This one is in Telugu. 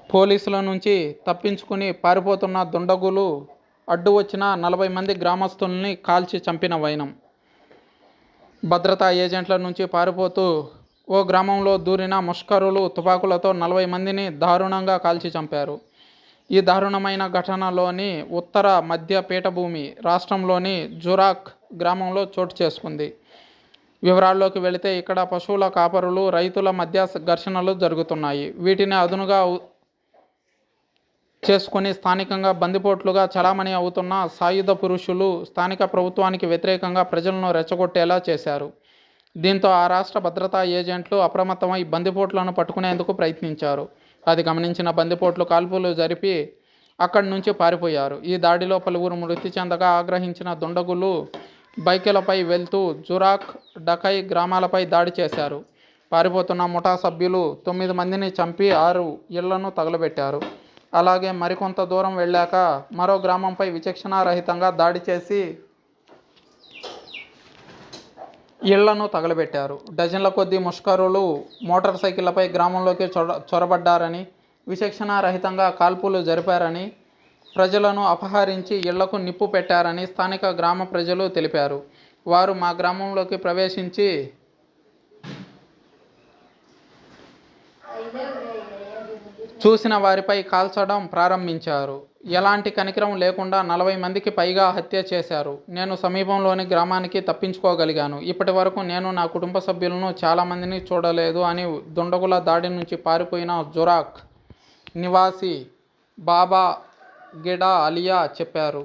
పోలీసుల నుంచి తప్పించుకుని పారిపోతున్న దుండగులు అడ్డు వచ్చిన 40 మంది గ్రామస్తుల్ని కాల్చి చంపిన వైనం. భద్రతా ఏజెంట్ల నుంచి పారిపోతూ ఓ గ్రామంలో దూరిన ముష్కరులు తుపాకులతో 40 మందిని దారుణంగా కాల్చి చంపారు. ఈ దారుణమైన ఘటనలోని ఉత్తర మధ్య పీఠభూమి రాష్ట్రంలోని జురాక్ గ్రామంలో చోటు చేసుకుంది. వివరాల్లోకి వెళితే ఇక్కడ పశువుల కాపరులు, రైతుల మధ్య ఘర్షణలు జరుగుతున్నాయి. వీటిని అదునుగా చేసుకుని స్థానికంగా బందిపోట్లుగా చలామణి అవుతున్న సాయుధ పురుషులు స్థానిక ప్రభుత్వానికి వ్యతిరేకంగా ప్రజలను రెచ్చగొట్టేలా చేశారు. దీంతో ఆ రాష్ట్ర భద్రతా ఏజెంట్లు అప్రమత్తమై బందిపోట్లను పట్టుకునేందుకు ప్రయత్నించారు. అది గమనించిన బందిపోట్లు కాల్పులు జరిపి అక్కడి నుంచి పారిపోయారు. ఈ దాడిలో పలువురు మృతి చెందగా ఆగ్రహించిన దుండగులు బైకులపై వెళ్తూ జురాక్, డకై గ్రామాలపై దాడి చేశారు. పారిపోతున్న ముఠా సభ్యులు 9 మందిని చంపి 6 ఇళ్లను తగలబెట్టారు. అలాగే మరికొంత దూరం వెళ్ళాక మరో గ్రామంపై విచక్షణారహితంగా దాడి చేసి ఇళ్లను తగలబెట్టారు. డజన్ల కొద్దీ ముష్కరులు మోటార్ సైకిళ్లపై గ్రామంలోకి చొరబడ్డారని, విచక్షణారహితంగా కాల్పులు జరిపారని, ప్రజలను అపహరించి ఇళ్లకు నిప్పు పెట్టారని స్థానిక గ్రామ ప్రజలు తెలిపారు. వారు మా గ్రామంలోకి ప్రవేశించి చూసిన వారిపై కాల్చడం ప్రారంభించారు. ఎలాంటి కనికరం లేకుండా 40 మందికి పైగా హత్య చేశారు. నేను సమీపంలోని గ్రామానికి తప్పించుకోగలిగాను. ఇప్పటి వరకు నేను నా కుటుంబ సభ్యులను చాలామందిని చూడలేదు అని దుండగుల దాడి నుంచి పారిపోయిన జురాక్ నివాసి బాబా గిడా అలియా చెప్పారు.